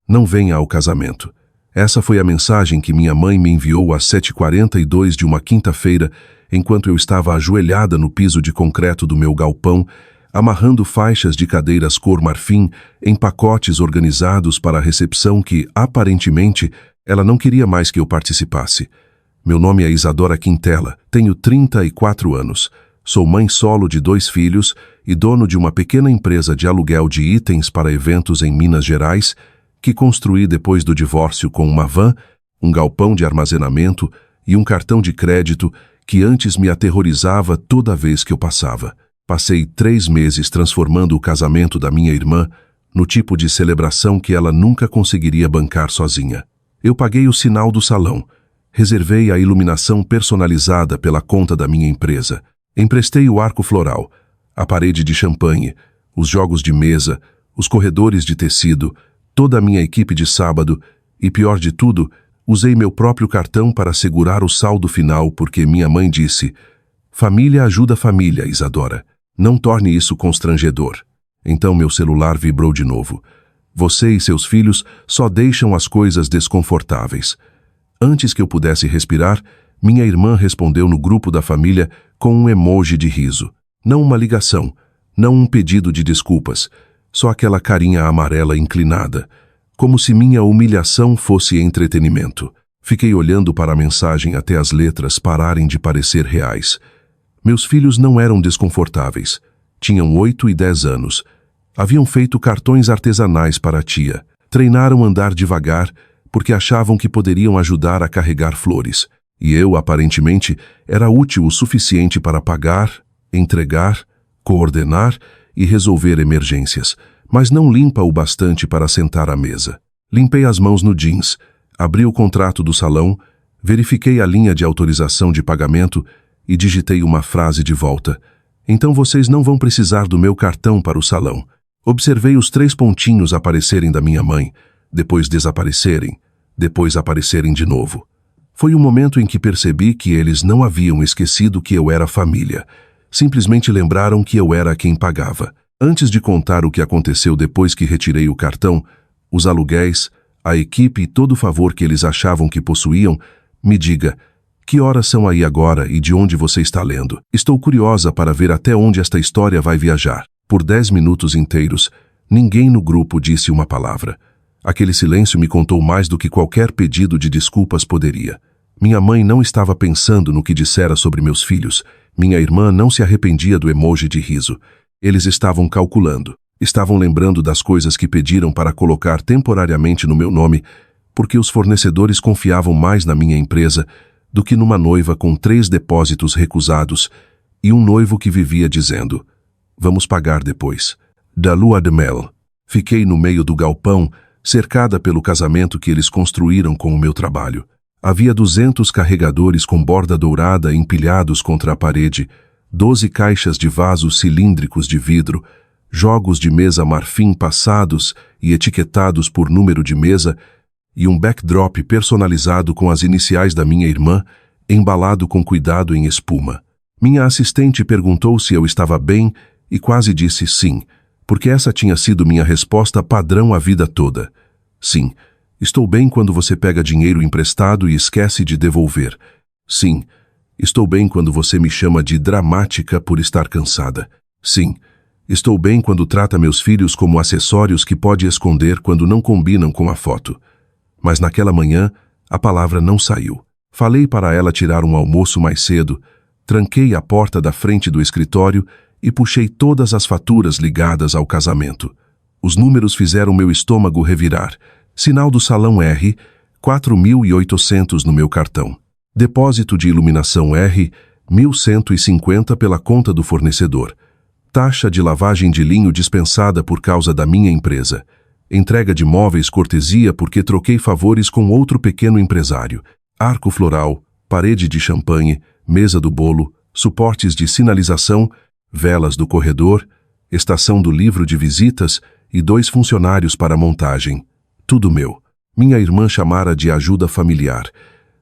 Não venha ao casamento. Essa foi a mensagem que minha mãe me enviou às 7h42 de uma quinta-feira, enquanto eu estava ajoelhada no piso de concreto do meu galpão, amarrando faixas de cadeiras cor marfim em pacotes organizados para a recepção que, aparentemente, ela não queria mais que eu participasse. Meu nome é Isadora Quintela, tenho 34 anos, sou mãe solo de 2 filhos e dono de uma pequena empresa de aluguel de itens para eventos em Minas Gerais, que construí depois do divórcio com uma van, um galpão de armazenamento e um cartão de crédito que antes me aterrorizava toda vez que eu passava. Passei 3 meses transformando o casamento da minha irmã no tipo de celebração que ela nunca conseguiria bancar sozinha. Eu paguei o sinal do salão, reservei a iluminação personalizada pela conta da minha empresa, emprestei o arco floral, a parede de champanhe, os jogos de mesa, os corredores de tecido, toda a minha equipe de sábado e, pior de tudo, usei meu próprio cartão para segurar o saldo final porque minha mãe disse: "Família ajuda família, Isadora. Não torne isso constrangedor." Então meu celular vibrou de novo. Você e seus filhos só deixam as coisas desconfortáveis. Antes que eu pudesse respirar, minha irmã respondeu no grupo da família com um emoji de riso. Não uma ligação, não um pedido de desculpas, só aquela carinha amarela inclinada, como se minha humilhação fosse entretenimento. Fiquei olhando para a mensagem até as letras pararem de parecer reais. Meus filhos não eram desconfortáveis. Tinham 8 e 10 anos. Haviam feito cartões artesanais para a tia. Treinaram andar devagar porque achavam que poderiam ajudar a carregar flores. E eu, aparentemente, era útil o suficiente para pagar, entregar, coordenar e resolver emergências, mas não limpa o bastante para sentar à mesa. Limpei as mãos no jeans, abri o contrato do salão, verifiquei a linha de autorização de pagamento e digitei uma frase de volta. Então vocês não vão precisar do meu cartão para o salão. Observei os 3 pontinhos aparecerem da minha mãe, depois desaparecerem, depois aparecerem de novo. Foi o momento em que percebi que eles não haviam esquecido que eu era família. Simplesmente lembraram que eu era quem pagava. Antes de contar o que aconteceu depois que retirei o cartão, os aluguéis, a equipe e todo o favor que eles achavam que possuíam, me diga: que horas são aí agora e de onde você está lendo? Estou curiosa para ver até onde esta história vai viajar. Por 10 minutos inteiros, ninguém no grupo disse uma palavra. Aquele silêncio me contou mais do que qualquer pedido de desculpas poderia. Minha mãe não estava pensando no que dissera sobre meus filhos. Minha irmã não se arrependia do emoji de riso. Eles estavam calculando. Estavam lembrando das coisas que pediram para colocar temporariamente no meu nome, porque os fornecedores confiavam mais na minha empresa do que numa noiva com 3 depósitos recusados e um noivo que vivia dizendo: "Vamos pagar depois." Da lua de mel. Fiquei no meio do galpão, cercada pelo casamento que eles construíram com o meu trabalho. Havia 200 carregadores com borda dourada empilhados contra a parede, 12 caixas de vasos cilíndricos de vidro, jogos de mesa marfim passados e etiquetados por número de mesa e um backdrop personalizado com as iniciais da minha irmã, embalado com cuidado em espuma. Minha assistente perguntou se eu estava bem e quase disse sim, porque essa tinha sido minha resposta padrão a vida toda. Sim, estou bem quando você pega dinheiro emprestado e esquece de devolver. Sim, estou bem quando você me chama de dramática por estar cansada. Sim, estou bem quando trata meus filhos como acessórios que pode esconder quando não combinam com a foto. Mas naquela manhã, a palavra não saiu. Falei para ela tirar um almoço mais cedo, tranquei a porta da frente do escritório e puxei todas as faturas ligadas ao casamento. Os números fizeram meu estômago revirar. Sinal do salão R, 4.800 no meu cartão. Depósito de iluminação R, 1.150 pela conta do fornecedor. Taxa de lavagem de linho dispensada por causa da minha empresa. Entrega de móveis cortesia porque troquei favores com outro pequeno empresário. Arco floral, parede de champanhe, mesa do bolo, suportes de sinalização, velas do corredor, estação do livro de visitas e 2 funcionários para montagem. Tudo meu. Minha irmã chamara de ajuda familiar.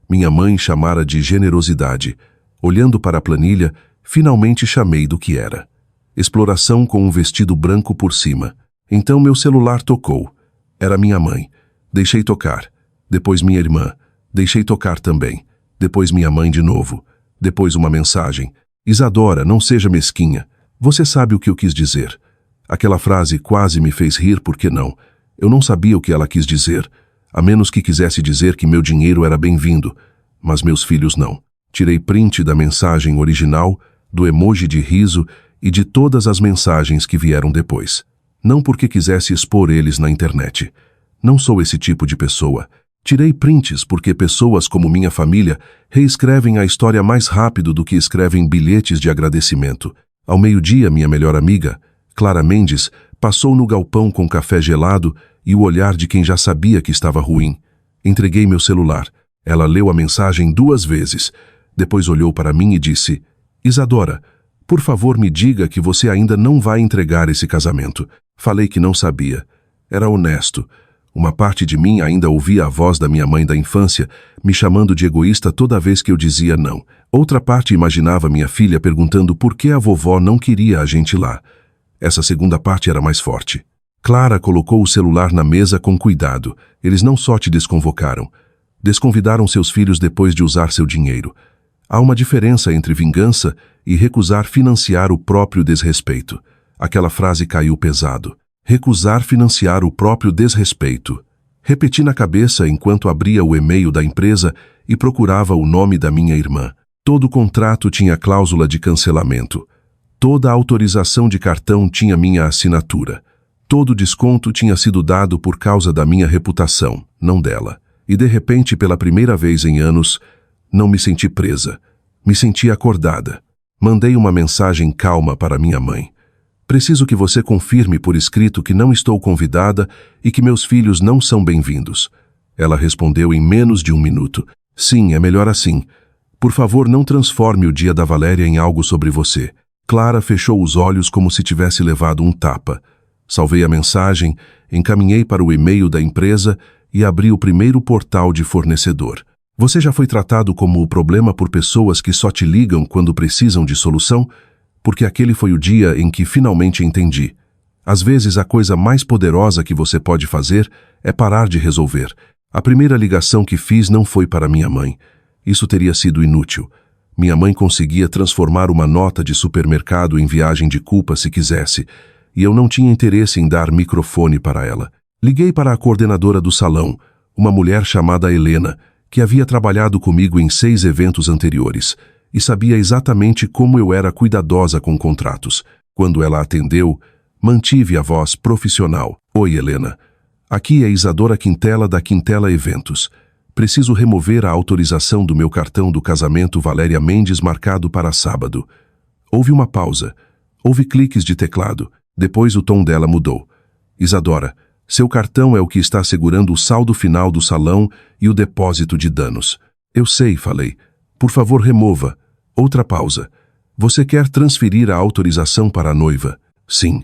Minha mãe chamara de generosidade. Olhando para a planilha, finalmente chamei do que era. Exploração com um vestido branco por cima. Então meu celular tocou. Era minha mãe. Deixei tocar. Depois minha irmã. Deixei tocar também. Depois minha mãe de novo. Depois uma mensagem. Isadora, não seja mesquinha. Você sabe o que eu quis dizer. Aquela frase quase me fez rir, por que não? Eu não sabia o que ela quis dizer, a menos que quisesse dizer que meu dinheiro era bem-vindo. Mas meus filhos não. Tirei print da mensagem original, do emoji de riso e de todas as mensagens que vieram depois. Não porque quisesse expor eles na internet. Não sou esse tipo de pessoa. Tirei prints porque pessoas como minha família reescrevem a história mais rápido do que escrevem bilhetes de agradecimento. Ao meio-dia, minha melhor amiga, Clara Mendes, passou no galpão com café gelado e o olhar de quem já sabia que estava ruim. Entreguei meu celular. Ela leu a mensagem 2 vezes. Depois olhou para mim e disse: Isadora, por favor me diga que você ainda não vai entregar esse casamento. Falei que não sabia. Era honesto. Uma parte de mim ainda ouvia a voz da minha mãe da infância, me chamando de egoísta toda vez que eu dizia não. Outra parte imaginava minha filha perguntando por que a vovó não queria a gente lá. Essa segunda parte era mais forte. Clara colocou o celular na mesa com cuidado. Eles não só te desconvocaram. Desconvidaram seus filhos depois de usar seu dinheiro. Há uma diferença entre vingança e recusar financiar o próprio desrespeito. Aquela frase caiu pesado. Recusar financiar o próprio desrespeito. Repeti na cabeça enquanto abria o e-mail da empresa e procurava o nome da minha irmã. Todo contrato tinha cláusula de cancelamento. Toda autorização de cartão tinha minha assinatura. Todo desconto tinha sido dado por causa da minha reputação, não dela. E de repente, pela primeira vez em anos, não me senti presa. Me senti acordada. Mandei uma mensagem calma para minha mãe. Preciso que você confirme por escrito que não estou convidada e que meus filhos não são bem-vindos. Ela respondeu em menos de 1 minuto. Sim, é melhor assim. Por favor, não transforme o dia da Valéria em algo sobre você. Clara fechou os olhos como se tivesse levado um tapa. Salvei a mensagem, encaminhei para o e-mail da empresa e abri o primeiro portal de fornecedor. Você já foi tratado como o problema por pessoas que só te ligam quando precisam de solução? Porque aquele foi o dia em que finalmente entendi. Às vezes a coisa mais poderosa que você pode fazer é parar de resolver. A primeira ligação que fiz não foi para minha mãe. Isso teria sido inútil. Minha mãe conseguia transformar uma nota de supermercado em viagem de culpa se quisesse, e eu não tinha interesse em dar microfone para ela. Liguei para a coordenadora do salão, uma mulher chamada Helena, que havia trabalhado comigo em 6 eventos anteriores, e sabia exatamente como eu era cuidadosa com contratos. Quando ela atendeu, mantive a voz profissional. Oi, Helena. Aqui é Isadora Quintela da Quintela Eventos. Preciso remover a autorização do meu cartão do casamento Valéria Mendes marcado para sábado. Houve uma pausa. Houve cliques de teclado. Depois o tom dela mudou. Isadora, seu cartão é o que está segurando o saldo final do salão e o depósito de danos. Eu sei, falei. Por favor, remova. Outra pausa. Você quer transferir a autorização para a noiva? Sim.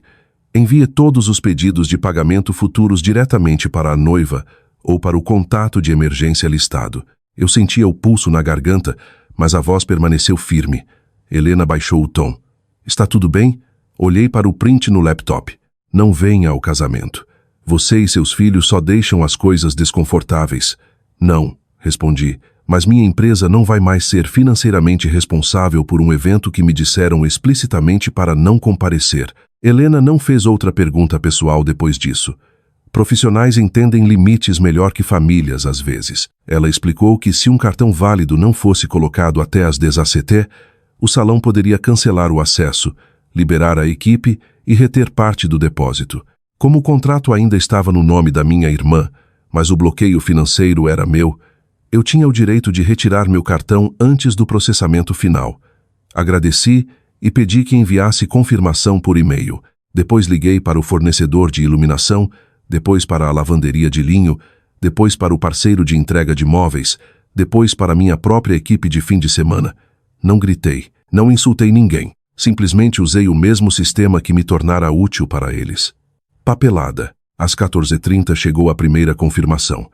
Envie todos os pedidos de pagamento futuros diretamente para a noiva ou para o contato de emergência listado. Eu sentia o pulso na garganta, mas a voz permaneceu firme. Helena baixou o tom. Está tudo bem? Olhei para o print no laptop. Não venha ao casamento. Você e seus filhos só deixam as coisas desconfortáveis. Não, respondi, mas minha empresa não vai mais ser financeiramente responsável por um evento que me disseram explicitamente para não comparecer. Helena não fez outra pergunta pessoal depois disso. Profissionais entendem limites melhor que famílias, às vezes. Ela explicou que se um cartão válido não fosse colocado até às 17h, o salão poderia cancelar o acesso, liberar a equipe e reter parte do depósito. Como o contrato ainda estava no nome da minha irmã, mas o bloqueio financeiro era meu, eu tinha o direito de retirar meu cartão antes do processamento final. Agradeci e pedi que enviasse confirmação por e-mail. Depois liguei para o fornecedor de iluminação, depois para a lavanderia de linho, depois para o parceiro de entrega de móveis, depois para minha própria equipe de fim de semana. Não gritei, não insultei ninguém. Simplesmente usei o mesmo sistema que me tornara útil para eles. Papelada. Às 14h30 chegou a primeira confirmação.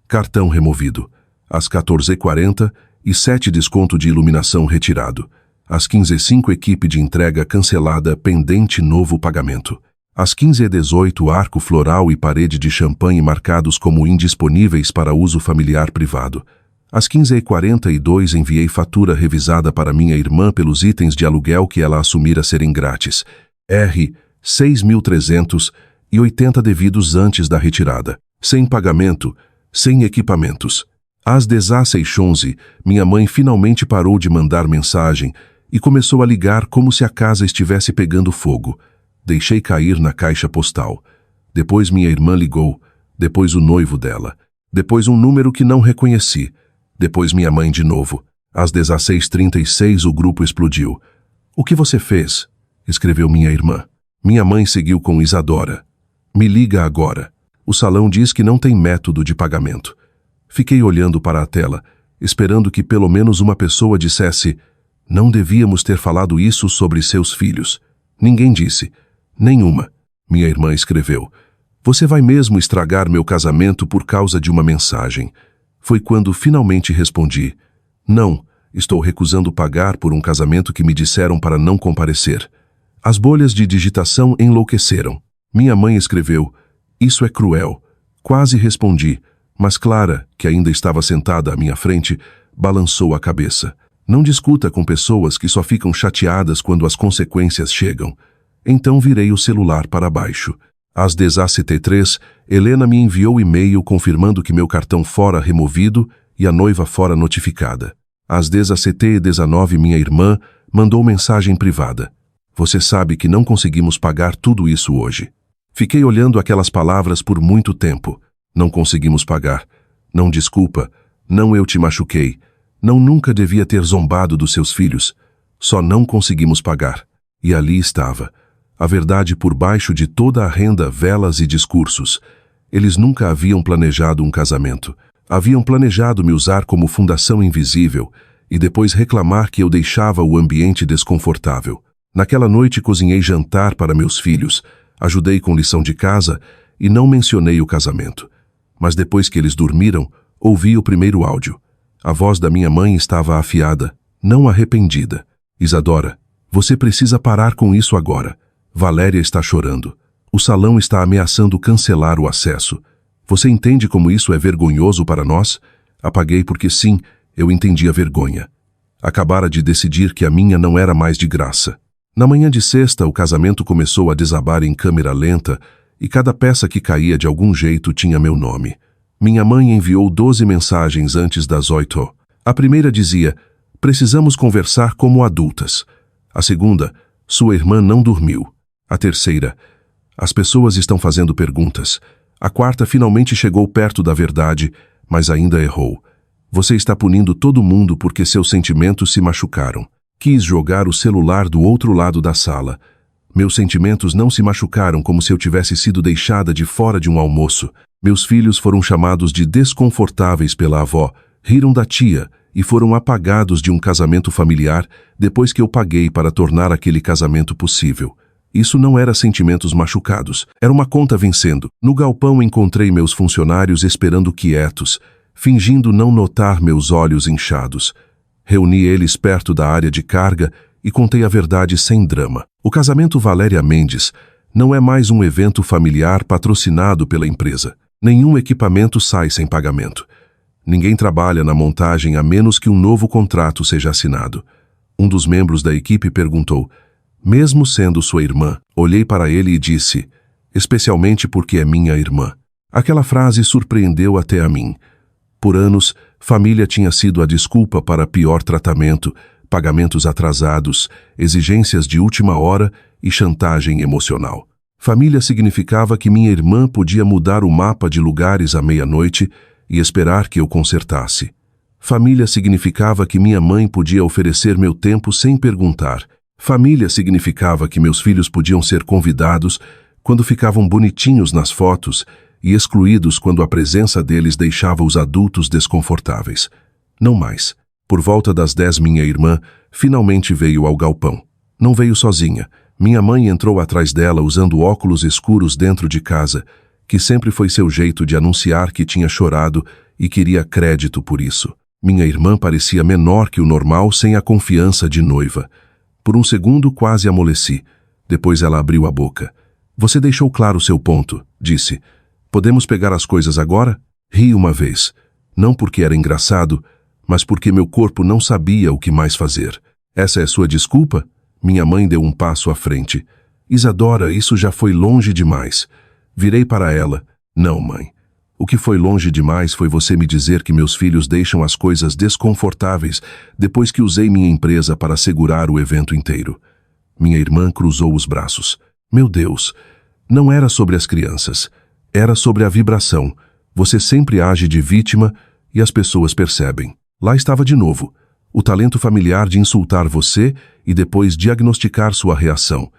Cartão removido. Às 14h40, e 7 desconto de iluminação retirado. Às 15h05, equipe de entrega cancelada pendente novo pagamento. Às 15h18, arco floral e parede de champanhe marcados como indisponíveis para uso familiar privado. Às 15h42, enviei fatura revisada para minha irmã pelos itens de aluguel que ela assumira serem grátis. R. 6.380 devidos antes da retirada. Sem pagamento, sem equipamentos. Às 16h11, minha mãe finalmente parou de mandar mensagem e começou a ligar como se a casa estivesse pegando fogo. Deixei cair na caixa postal. Depois minha irmã ligou, depois o noivo dela, depois um número que não reconheci, depois minha mãe de novo. Às 16h36 o grupo explodiu. "O que você fez?" escreveu minha irmã. Minha mãe seguiu com Isadora. "Me liga agora. O salão diz que não tem método de pagamento." Fiquei olhando para a tela, esperando que pelo menos uma pessoa dissesse: "Não devíamos ter falado isso sobre seus filhos." Ninguém disse. Nenhuma. Minha irmã escreveu: "Você vai mesmo estragar meu casamento por causa de uma mensagem?" Foi quando finalmente respondi: "Não, estou recusando pagar por um casamento que me disseram para não comparecer." As bolhas de digitação enlouqueceram. Minha mãe escreveu: "Isso é cruel." Quase respondi, mas Clara, que ainda estava sentada à minha frente, balançou a cabeça. "Não discuta com pessoas que só ficam chateadas quando as consequências chegam." Então virei o celular para baixo. Às 17h03, Helena me enviou e-mail confirmando que meu cartão fora removido e a noiva fora notificada. Às 17h19, minha irmã mandou mensagem privada: "Você sabe que não conseguimos pagar tudo isso hoje." Fiquei olhando aquelas palavras por muito tempo. Não conseguimos pagar. Não desculpa. Não eu te machuquei. Não nunca devia ter zombado dos seus filhos. Só não conseguimos pagar. E ali estava. A verdade por baixo de toda a renda, velas e discursos. Eles nunca haviam planejado um casamento. Haviam planejado me usar como fundação invisível e depois reclamar que eu deixava o ambiente desconfortável. Naquela noite cozinhei jantar para meus filhos, ajudei com lição de casa e não mencionei o casamento. Mas depois que eles dormiram, ouvi o primeiro áudio. A voz da minha mãe estava afiada, não arrependida. "Isadora, você precisa parar com isso agora. Valéria está chorando. O salão está ameaçando cancelar o acesso. Você entende como isso é vergonhoso para nós?" Apaguei porque sim, eu entendia vergonha. Acabara de decidir que a minha não era mais de graça. Na manhã de sexta, o casamento começou a desabar em câmera lenta e cada peça que caía de algum jeito tinha meu nome. Minha mãe enviou 12 mensagens antes das 8. A primeira dizia: "Precisamos conversar como adultas." A segunda: "Sua irmã não dormiu." A terceira: "As pessoas estão fazendo perguntas." A quarta finalmente chegou perto da verdade, mas ainda errou: "Você está punindo todo mundo porque seus sentimentos se machucaram." Quis jogar o celular do outro lado da sala. Meus sentimentos não se machucaram como se eu tivesse sido deixada de fora de um almoço. Meus filhos foram chamados de desconfortáveis pela avó, riram da tia e foram apagados de um casamento familiar depois que eu paguei para tornar aquele casamento possível. Isso não era sentimentos machucados, era uma conta vencendo. No galpão encontrei meus funcionários esperando quietos, fingindo não notar meus olhos inchados. Reuni eles perto da área de carga e contei a verdade sem drama. O casamento Valéria Mendes não é mais um evento familiar patrocinado pela empresa. Nenhum equipamento sai sem pagamento. Ninguém trabalha na montagem a menos que um novo contrato seja assinado. Um dos membros da equipe perguntou: "Mesmo sendo sua irmã?" Olhei para ele e disse: "Especialmente porque é minha irmã." Aquela frase surpreendeu até a mim. Por anos, família tinha sido a desculpa para pior tratamento, pagamentos atrasados, exigências de última hora e chantagem emocional. Família significava que minha irmã podia mudar o mapa de lugares à meia-noite e esperar que eu consertasse. Família significava que minha mãe podia oferecer meu tempo sem perguntar. Família significava que meus filhos podiam ser convidados quando ficavam bonitinhos nas fotos e excluídos quando a presença deles deixava os adultos desconfortáveis. Não mais. Por volta das 10, minha irmã finalmente veio ao galpão. Não veio sozinha. Minha mãe entrou atrás dela usando óculos escuros dentro de casa, que sempre foi seu jeito de anunciar que tinha chorado e queria crédito por isso. Minha irmã parecia menor que o normal sem a confiança de noiva. Por um segundo quase amoleci. Depois ela abriu a boca. Você deixou claro seu ponto, disse. Podemos pegar as coisas agora? Ri uma vez. Não porque era engraçado, mas porque meu corpo não sabia o que mais fazer. Essa é sua desculpa? Minha mãe deu um passo à frente. Isadora, isso já foi longe demais. Virei para ela. Não, mãe. O que foi longe demais foi você me dizer que meus filhos deixam as coisas desconfortáveis depois que usei minha empresa para segurar o evento inteiro. Minha irmã cruzou os braços. Meu Deus, não era sobre as crianças. Era sobre a vibração. Você sempre age de vítima e as pessoas percebem. Lá estava de novo. O talento familiar de insultar você e depois diagnosticar sua reação.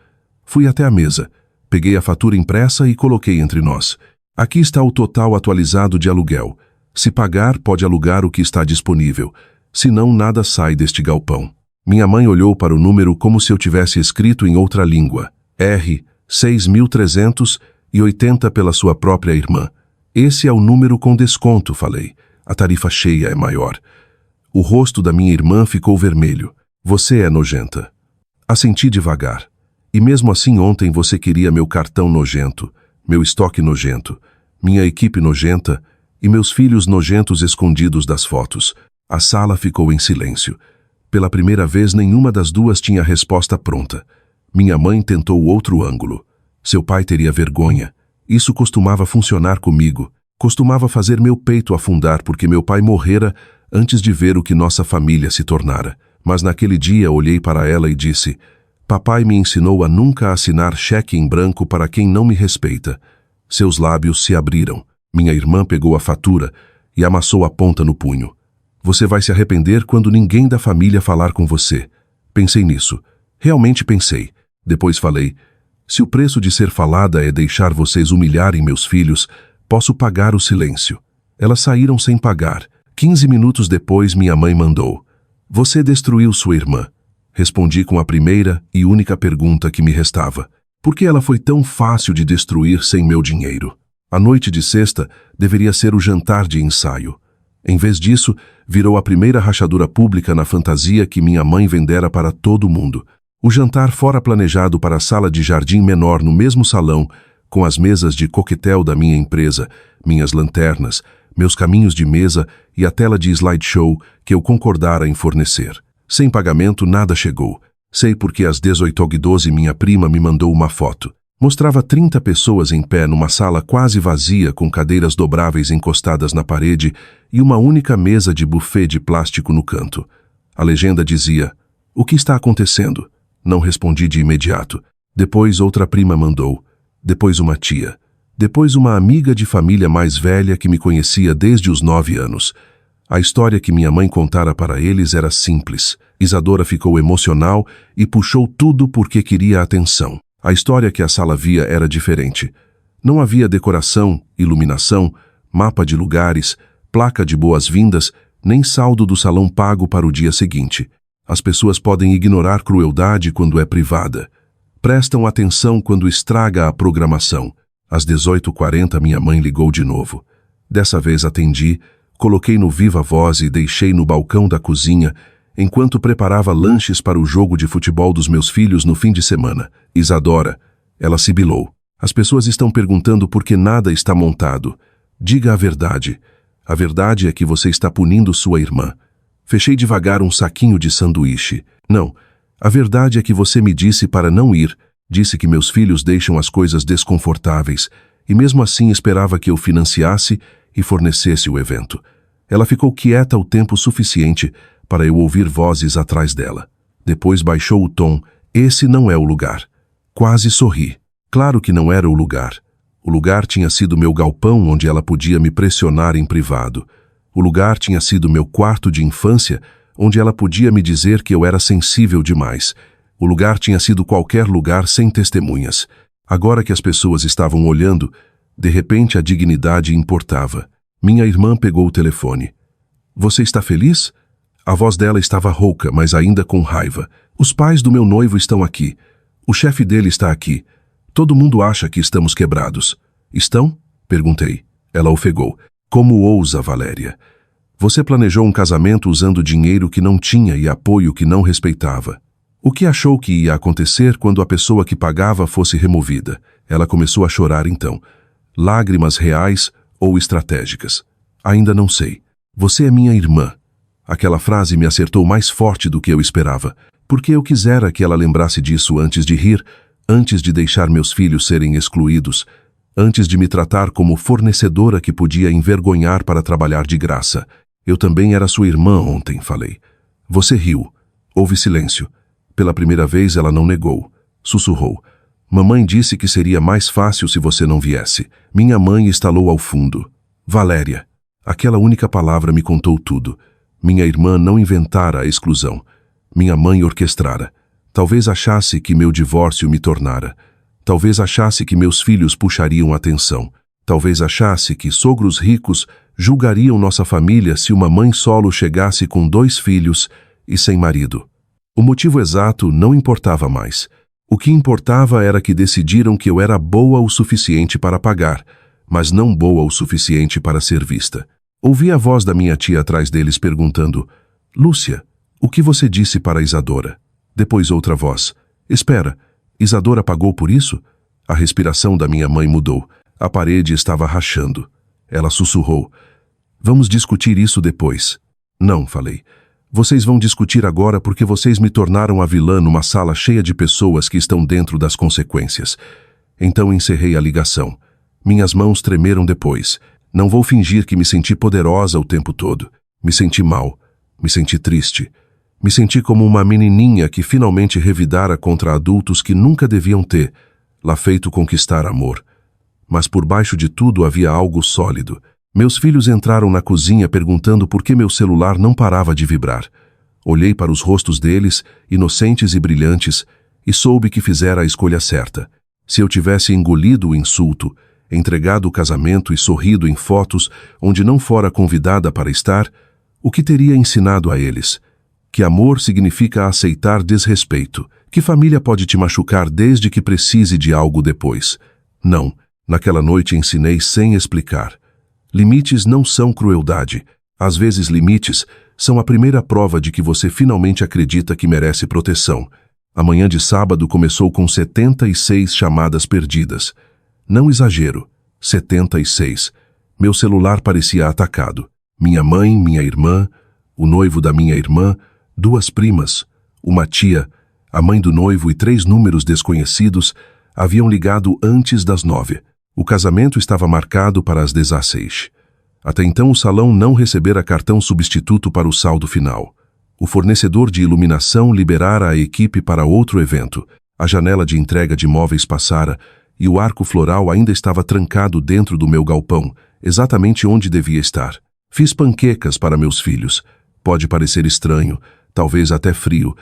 Fui até a mesa. Peguei a fatura impressa e coloquei entre nós. Aqui está o total atualizado de aluguel. Se pagar, pode alugar o que está disponível. Senão, nada sai deste galpão. Minha mãe olhou para o número como se eu tivesse escrito em outra língua. R. 6.380 pela sua própria irmã. Esse é o número com desconto, falei. A tarifa cheia é maior. O rosto da minha irmã ficou vermelho. Você é nojenta. Assenti devagar. E mesmo assim ontem você queria meu cartão nojento, meu estoque nojento, minha equipe nojenta e meus filhos nojentos escondidos das fotos. A sala ficou em silêncio. Pela primeira vez nenhuma das duas tinha resposta pronta. Minha mãe tentou outro ângulo. Seu pai teria vergonha. Isso costumava funcionar comigo. Costumava fazer meu peito afundar porque meu pai morrera antes de ver o que nossa família se tornara. Mas naquele dia olhei para ela e disse: papai me ensinou a nunca assinar cheque em branco para quem não me respeita. Seus lábios se abriram. Minha irmã pegou a fatura e amassou a ponta no punho. Você vai se arrepender quando ninguém da família falar com você. Pensei nisso. Realmente pensei. Depois falei: se o preço de ser falada é deixar vocês humilharem meus filhos, posso pagar o silêncio. Elas saíram sem pagar. 15 minutos depois minha mãe mandou: você destruiu sua irmã. Respondi com a primeira e única pergunta que me restava. Por que ela foi tão fácil de destruir sem meu dinheiro? A noite de sexta deveria ser o jantar de ensaio. Em vez disso, virou a primeira rachadura pública na fantasia que minha mãe vendera para todo mundo. O jantar fora planejado para a sala de jardim menor no mesmo salão, com as mesas de coquetel da minha empresa, minhas lanternas, meus caminhos de mesa e a tela de slideshow que eu concordara em fornecer. Sem pagamento, nada chegou. Sei porque às 18h12 minha prima me mandou uma foto. Mostrava 30 pessoas em pé numa sala quase vazia com cadeiras dobráveis encostadas na parede e uma única mesa de buffet de plástico no canto. A legenda dizia: o que está acontecendo? Não respondi de imediato. Depois outra prima mandou. Depois uma tia. Depois uma amiga de família mais velha que me conhecia desde os 9 anos. A história que minha mãe contara para eles era simples. Isadora ficou emocional e puxou tudo porque queria atenção. A história que a sala via era diferente. Não havia decoração, iluminação, mapa de lugares, placa de boas-vindas, nem saldo do salão pago para o dia seguinte. As pessoas podem ignorar crueldade quando é privada. Prestam atenção quando estraga a programação. Às 18h40 minha mãe ligou de novo. Dessa vez atendi, coloquei no viva voz e deixei no balcão da cozinha enquanto preparava lanches para o jogo de futebol dos meus filhos no fim de semana. Isadora, ela sibilou. As pessoas estão perguntando por que nada está montado. Diga a verdade. A verdade é que você está punindo sua irmã. Fechei devagar um saquinho de sanduíche. Não, a verdade é que você me disse para não ir. Disse que meus filhos deixam as coisas desconfortáveis e mesmo assim esperava que eu financiasse e fornecesse o evento. Ela ficou quieta o tempo suficiente para eu ouvir vozes atrás dela. Depois baixou o tom. Esse não é o lugar. Quase sorri. Claro que não era o lugar. O lugar tinha sido meu galpão onde ela podia me pressionar em privado. O lugar tinha sido meu quarto de infância onde ela podia me dizer que eu era sensível demais. O lugar tinha sido qualquer lugar sem testemunhas. Agora que as pessoas estavam olhando, de repente a dignidade importava. Minha irmã pegou o telefone. Você está feliz? A voz dela estava rouca, mas ainda com raiva. Os pais do meu noivo estão aqui. O chefe dele está aqui. Todo mundo acha que estamos quebrados. Estão? Perguntei. Ela ofegou. Como ousa, Valéria? Você planejou um casamento usando dinheiro que não tinha e apoio que não respeitava. O que achou que ia acontecer quando a pessoa que pagava fosse removida? Ela começou a chorar então. Lágrimas reais ou estratégicas? Ainda não sei. Você é minha irmã. Aquela frase me acertou mais forte do que eu esperava, porque eu quisera que ela lembrasse disso antes de rir, antes de deixar meus filhos serem excluídos, antes de me tratar como fornecedora que podia envergonhar para trabalhar de graça. Eu também era sua irmã ontem, falei. Você riu. Houve silêncio. Pela primeira vez ela não negou. Sussurrou. Mamãe disse que seria mais fácil se você não viesse. Minha mãe estalou ao fundo. Valéria. Aquela única palavra me contou tudo. Minha irmã não inventara a exclusão. Minha mãe orquestrara. Talvez achasse que meu divórcio me tornara. Talvez achasse que meus filhos puxariam atenção. Talvez achasse que sogros ricos julgariam nossa família se uma mãe solo chegasse com 2 filhos e sem marido. O motivo exato não importava mais. O que importava era que decidiram que eu era boa o suficiente para pagar, mas não boa o suficiente para ser vista. Ouvi a voz da minha tia atrás deles perguntando: Lúcia, o que você disse para Isadora? Depois outra voz: Espera, Isadora pagou por isso? A respiração da minha mãe mudou. A parede estava rachando. Ela sussurrou: Vamos discutir isso depois. Não, falei. Vocês vão discutir agora porque vocês me tornaram a vilã numa sala cheia de pessoas que estão dentro das consequências. Então encerrei a ligação. Minhas mãos tremeram depois. Não vou fingir que me senti poderosa o tempo todo. Me senti mal. Me senti triste. Me senti como uma menininha que finalmente revidara contra adultos que nunca deviam ter lá feito conquistar amor. Mas por baixo de tudo havia algo sólido. Meus filhos entraram na cozinha perguntando por que meu celular não parava de vibrar. Olhei para os rostos deles, inocentes e brilhantes, e soube que fizera a escolha certa. Se eu tivesse engolido o insulto, entregado o casamento e sorrido em fotos onde não fora convidada para estar, o que teria ensinado a eles? Que amor significa aceitar desrespeito, que família pode te machucar desde que precise de algo depois. Não, naquela noite ensinei sem explicar. Limites não são crueldade. Às vezes limites são a primeira prova de que você finalmente acredita que merece proteção. A manhã de sábado começou com 76 chamadas perdidas. Não exagero, 76. Meu celular parecia atacado. Minha mãe, minha irmã, o noivo da minha irmã, 2 primas, uma tia, a mãe do noivo e 3 números desconhecidos haviam ligado antes das 9. O casamento estava marcado para as 16. Até então o salão não recebera cartão substituto para o saldo final. O fornecedor de iluminação liberara a equipe para outro evento. A janela de entrega de móveis passara e o arco floral ainda estava trancado dentro do meu galpão, exatamente onde devia estar. Fiz panquecas para meus filhos. Pode parecer estranho, talvez até frio,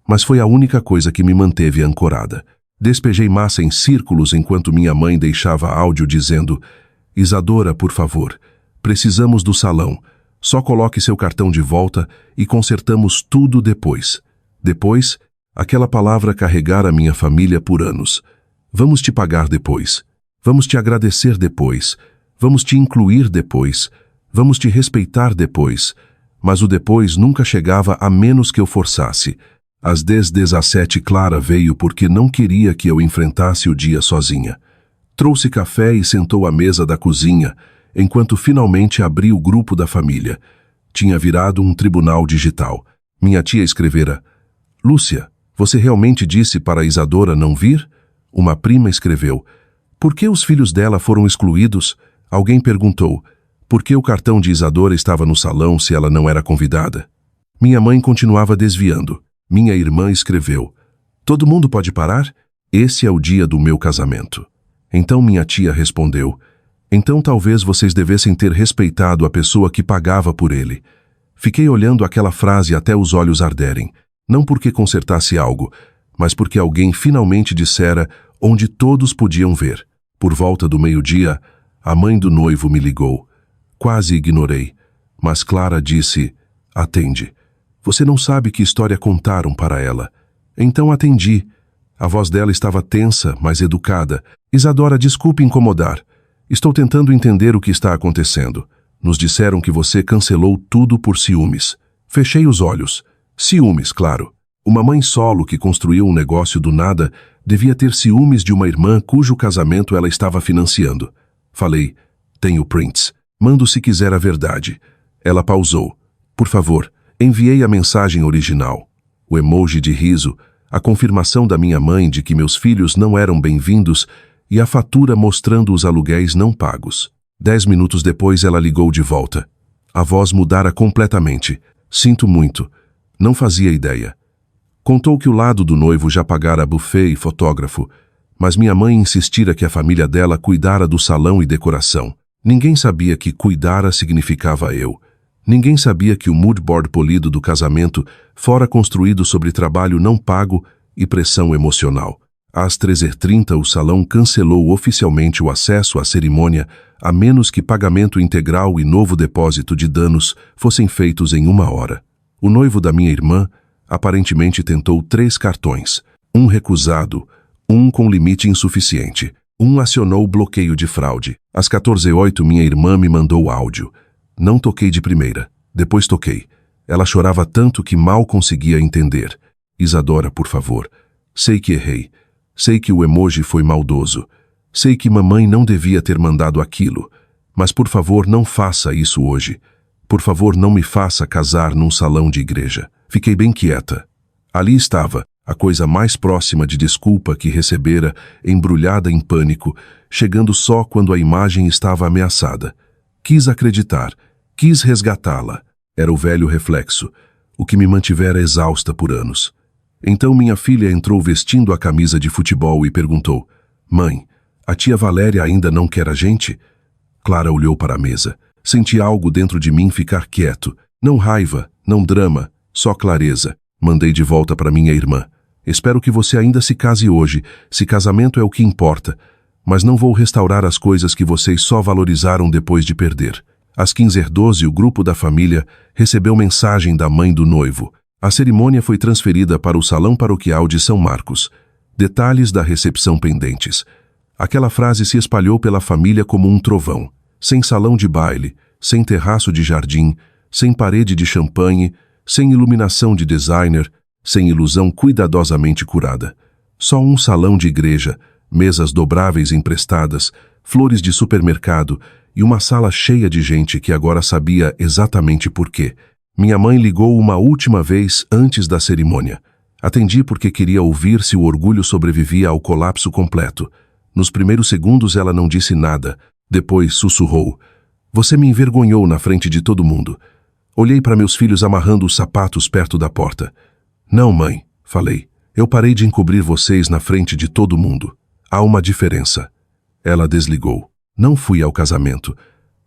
mas foi a única coisa que me manteve ancorada. Despejei massa em círculos enquanto minha mãe deixava áudio dizendo: Isadora, por favor, precisamos do salão. Só coloque seu cartão de volta e consertamos tudo depois. Depois, aquela palavra carregara minha família por anos. Vamos te pagar depois. Vamos te agradecer depois. Vamos te incluir depois. Vamos te respeitar depois. Mas o depois nunca chegava a menos que eu forçasse. Às 10h17 Clara veio porque não queria que eu enfrentasse o dia sozinha. Trouxe café e sentou à mesa da cozinha, enquanto finalmente abri o grupo da família. Tinha virado um tribunal digital. Minha tia escrevera: Lúcia, você realmente disse para Isadora não vir? Uma prima escreveu: Por que os filhos dela foram excluídos? Alguém perguntou: Por que o cartão de Isadora estava no salão se ela não era convidada? Minha mãe continuava desviando. Minha irmã escreveu: Todo mundo pode parar? Esse é o dia do meu casamento. Então minha tia respondeu: Então talvez vocês devessem ter respeitado a pessoa que pagava por ele. Fiquei olhando aquela frase até os olhos arderem, não porque consertasse algo, mas porque alguém finalmente dissera onde todos podiam ver. Por volta do meio-dia, a mãe do noivo me ligou. Quase ignorei, mas Clara disse: Atende. Você não sabe que história contaram para ela. Então atendi. A voz dela estava tensa, mas educada. Isadora, desculpe incomodar. Estou tentando entender o que está acontecendo. Nos disseram que você cancelou tudo por ciúmes. Fechei os olhos. Ciúmes, claro. Uma mãe solo que construiu um negócio do nada devia ter ciúmes de uma irmã cujo casamento ela estava financiando. Falei, tenho prints. Mando se quiser a verdade. Ela pausou. Por favor, enviei a mensagem original. O emoji de riso, a confirmação da minha mãe de que meus filhos não eram bem-vindos e a fatura mostrando os aluguéis não pagos. 10 minutos depois ela ligou de volta. A voz mudara completamente. Sinto muito. Não fazia ideia. Contou que o lado do noivo já pagara buffet e fotógrafo, mas minha mãe insistira que a família dela cuidara do salão e decoração. Ninguém sabia que cuidara significava eu. Ninguém sabia que o mood board polido do casamento fora construído sobre trabalho não pago e pressão emocional. Às 13h30 o salão cancelou oficialmente o acesso à cerimônia, a menos que pagamento integral e novo depósito de danos fossem feitos em 1 hora. O noivo da minha irmã aparentemente tentou 3 cartões, um recusado, um com limite insuficiente. Um acionou o bloqueio de fraude. Às 14h08 minha irmã me mandou áudio. Não toquei de primeira, depois toquei. Ela chorava tanto que mal conseguia entender. Isadora, por favor. Sei que errei. Sei que o emoji foi maldoso. Sei que mamãe não devia ter mandado aquilo. Mas por favor não faça isso hoje. Por favor não me faça casar num salão de igreja. Fiquei bem quieta. Ali estava, a coisa mais próxima de desculpa que recebera, embrulhada em pânico, chegando só quando a imagem estava ameaçada. Quis acreditar, quis resgatá-la. Era o velho reflexo, o que me mantivera exausta por anos. Então minha filha entrou vestindo a camisa de futebol e perguntou, «Mãe, a tia Valéria ainda não quer a gente?» Clara olhou para a mesa. Senti algo dentro de mim ficar quieto. Não raiva, não drama, só clareza. Mandei de volta para minha irmã. Espero que você ainda se case hoje, se casamento é o que importa. Mas não vou restaurar as coisas que vocês só valorizaram depois de perder. Às 15h12, o grupo da família recebeu mensagem da mãe do noivo. A cerimônia foi transferida para o Salão Paroquial de São Marcos. Detalhes da recepção pendentes. Aquela frase se espalhou pela família como um trovão. Sem salão de baile, sem terraço de jardim, sem parede de champanhe, sem iluminação de designer, sem ilusão cuidadosamente curada. Só um salão de igreja, mesas dobráveis emprestadas, flores de supermercado e uma sala cheia de gente que agora sabia exatamente por quê. Minha mãe ligou uma última vez antes da cerimônia. Atendi porque queria ouvir se o orgulho sobrevivia ao colapso completo. Nos primeiros segundos ela não disse nada. Depois sussurrou. Você me envergonhou na frente de todo mundo. Olhei para meus filhos amarrando os sapatos perto da porta. Não, mãe, falei. Eu parei de encobrir vocês na frente de todo mundo. Há uma diferença. Ela desligou. Não fui ao casamento.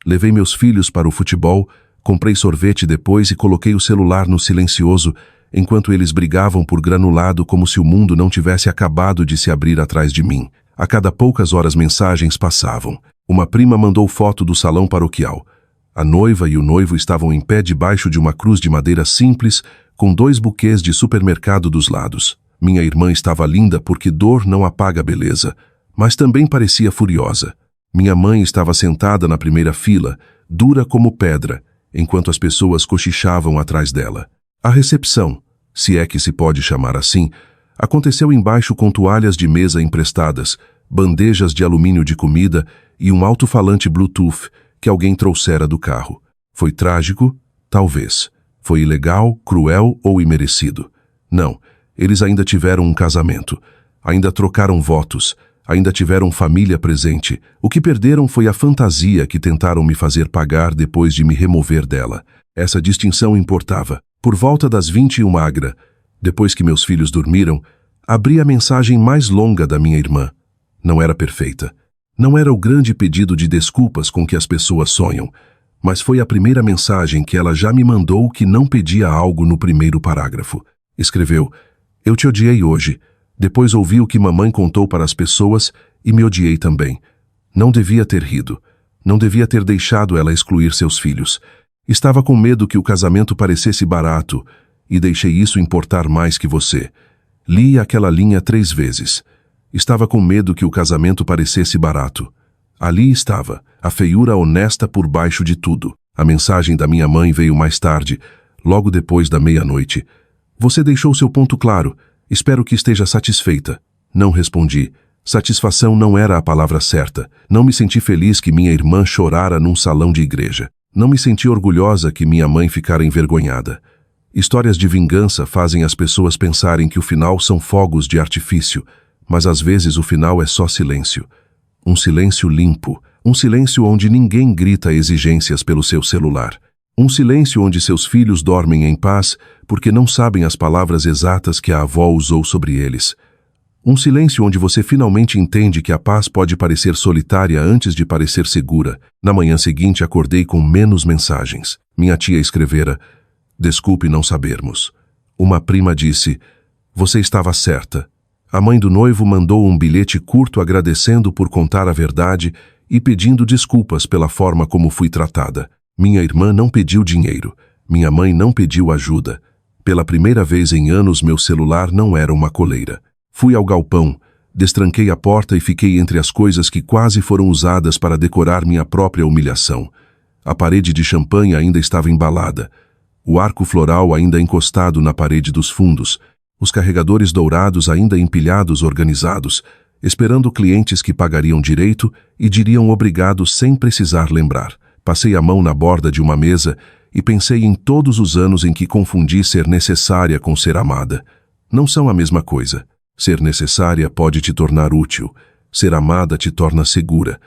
Levei meus filhos para o futebol, comprei sorvete depois e coloquei o celular no silencioso, enquanto eles brigavam por granulado como se o mundo não tivesse acabado de se abrir atrás de mim. A cada poucas horas mensagens passavam. Uma prima mandou foto do salão paroquial. A noiva e o noivo estavam em pé debaixo de uma cruz de madeira simples, com 2 buquês de supermercado dos lados. Minha irmã estava linda porque dor não apaga a beleza, mas também parecia furiosa. Minha mãe estava sentada na primeira fila, dura como pedra, enquanto as pessoas cochichavam atrás dela. A recepção, se é que se pode chamar assim, aconteceu embaixo com toalhas de mesa emprestadas, bandejas de alumínio de comida e um alto-falante Bluetooth que alguém trouxera do carro. Foi trágico? Talvez. Foi ilegal, cruel ou imerecido? Não. Eles ainda tiveram um casamento. Ainda trocaram votos. Ainda tiveram família presente. O que perderam foi a fantasia que tentaram me fazer pagar depois de me remover dela. Essa distinção importava. Por volta das 21h, depois que meus filhos dormiram, abri a mensagem mais longa da minha irmã. Não era perfeita. Não era o grande pedido de desculpas com que as pessoas sonham, mas foi a primeira mensagem que ela já me mandou que não pedia algo no primeiro parágrafo. Escreveu, eu te odiei hoje. Depois ouvi o que mamãe contou para as pessoas e me odiei também. Não devia ter rido. Não devia ter deixado ela excluir seus filhos. Estava com medo que o casamento parecesse barato e deixei isso importar mais que você. Li aquela linha 3 vezes. Estava com medo que o casamento parecesse barato. Ali estava, a feiura honesta por baixo de tudo. A mensagem da minha mãe veio mais tarde, logo depois da meia-noite. Você deixou seu ponto claro. Espero que esteja satisfeita. Não respondi. Satisfação não era a palavra certa. Não me senti feliz que minha irmã chorara num salão de igreja. Não me senti orgulhosa que minha mãe ficara envergonhada. Histórias de vingança fazem as pessoas pensarem que o final são fogos de artifício, mas às vezes o final é só silêncio. Um silêncio limpo. Um silêncio onde ninguém grita exigências pelo seu celular. Um silêncio onde seus filhos dormem em paz porque não sabem as palavras exatas que a avó usou sobre eles. Um silêncio onde você finalmente entende que a paz pode parecer solitária antes de parecer segura. Na manhã seguinte acordei com menos mensagens. Minha tia escrevera: "Desculpe não sabermos." Uma prima disse: "Você estava certa." A mãe do noivo mandou um bilhete curto agradecendo por contar a verdade e pedindo desculpas pela forma como fui tratada. Minha irmã não pediu dinheiro. Minha mãe não pediu ajuda. Pela primeira vez em anos, meu celular não era uma coleira. Fui ao galpão, destranquei a porta e fiquei entre as coisas que quase foram usadas para decorar minha própria humilhação. A parede de champanhe ainda estava embalada. O arco floral ainda encostado na parede dos fundos. Os carregadores dourados ainda empilhados organizados, esperando clientes que pagariam direito e diriam obrigado sem precisar lembrar. Passei a mão na borda de uma mesa e pensei em todos os anos em que confundi ser necessária com ser amada. Não são a mesma coisa. Ser necessária pode te tornar útil. Ser amada te torna segura.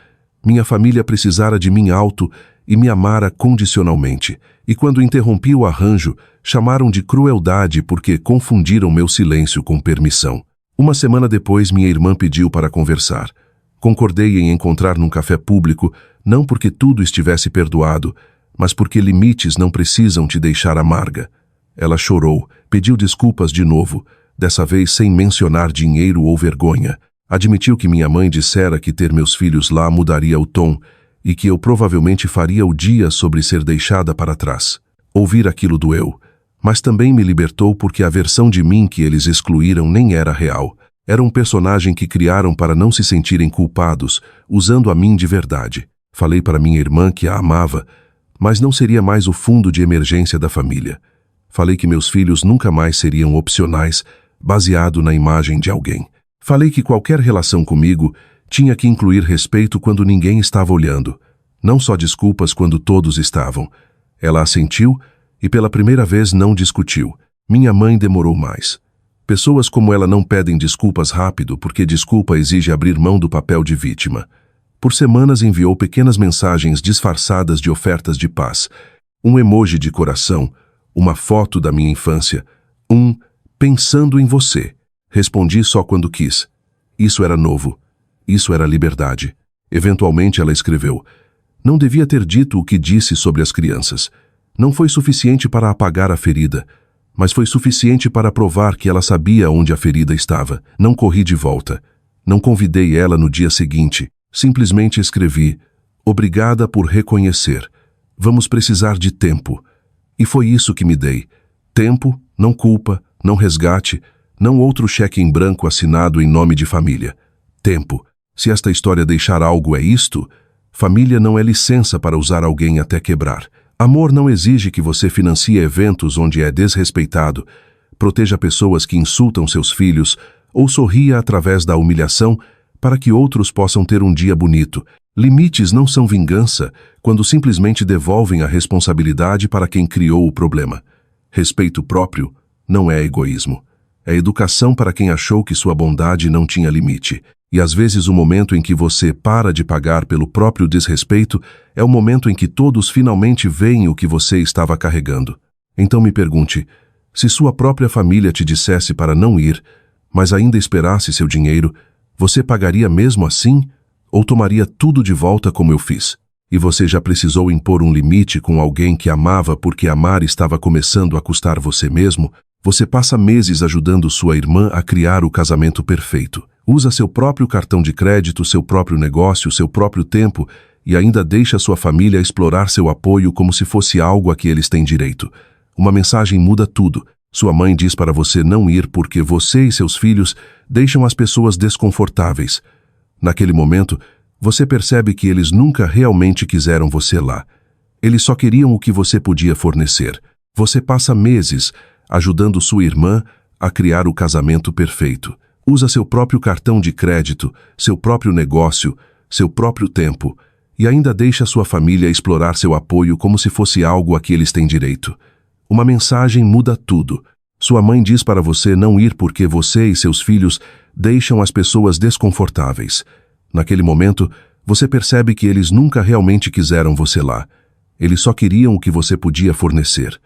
Minha família precisara de mim alto e me amara condicionalmente. E quando interrompi o arranjo, chamaram de crueldade porque confundiram meu silêncio com permissão. Uma semana depois, minha irmã pediu para conversar. Concordei em encontrar num café público, não porque tudo estivesse perdoado, mas porque limites não precisam te deixar amarga. Ela chorou, pediu desculpas de novo, dessa vez sem mencionar dinheiro ou vergonha. Admitiu que minha mãe dissera que ter meus filhos lá mudaria o tom e que eu provavelmente faria o dia sobre ser deixada para trás. Ouvir aquilo doeu, mas também me libertou porque a versão de mim que eles excluíram nem era real. Era um personagem que criaram para não se sentirem culpados, usando a mim de verdade. Falei para minha irmã que a amava, mas não seria mais o fundo de emergência da família. Falei que meus filhos nunca mais seriam opcionais, baseado na imagem de alguém. Falei que qualquer relação comigo tinha que incluir respeito quando ninguém estava olhando, não só desculpas quando todos estavam. Ela assentiu e pela primeira vez não discutiu. Minha mãe demorou mais. Pessoas como ela não pedem desculpas rápido porque desculpa exige abrir mão do papel de vítima. Por semanas enviou pequenas mensagens disfarçadas de ofertas de paz, um emoji de coração, uma foto da minha infância, pensando em você. Respondi só quando quis. Isso era novo. Isso era liberdade. Eventualmente ela escreveu: "Não devia ter dito o que disse sobre as crianças. Não foi suficiente para apagar a ferida, mas foi suficiente para provar que ela sabia onde a ferida estava. Não corri de volta. Não convidei ela no dia seguinte. Simplesmente escrevi: obrigada por reconhecer. Vamos precisar de tempo." E foi isso que me dei. Tempo, não culpa, não resgate, não outro cheque em branco assinado em nome de família. Tempo. Se esta história deixar algo é isto, família não é licença para usar alguém até quebrar. Amor não exige que você financie eventos onde é desrespeitado, proteja pessoas que insultam seus filhos ou sorria através da humilhação para que outros possam ter um dia bonito. Limites não são vingança quando simplesmente devolvem a responsabilidade para quem criou o problema. Respeito próprio não é egoísmo. É educação para quem achou que sua bondade não tinha limite. E às vezes o momento em que você para de pagar pelo próprio desrespeito é o momento em que todos finalmente veem o que você estava carregando. Então me pergunte, se sua própria família te dissesse para não ir, mas ainda esperasse seu dinheiro, você pagaria mesmo assim? Ou tomaria tudo de volta como eu fiz? E você já precisou impor um limite com alguém que amava porque amar estava começando a custar você mesmo? Você passa meses ajudando sua irmã a criar o casamento perfeito. Usa seu próprio cartão de crédito, seu próprio negócio, seu próprio tempo e ainda deixa sua família explorar seu apoio como se fosse algo a que eles têm direito. Uma mensagem muda tudo. Sua mãe diz para você não ir porque você e seus filhos deixam as pessoas desconfortáveis. Naquele momento, você percebe que eles nunca realmente quiseram você lá. Eles só queriam o que você podia fornecer. Você passa meses ajudando sua irmã a criar o casamento perfeito. Usa seu próprio cartão de crédito, seu próprio negócio, seu próprio tempo, e ainda deixa sua família explorar seu apoio como se fosse algo a que eles têm direito. Uma mensagem muda tudo. Sua mãe diz para você não ir porque você e seus filhos deixam as pessoas desconfortáveis. Naquele momento, você percebe que eles nunca realmente quiseram você lá. Eles só queriam o que você podia fornecer.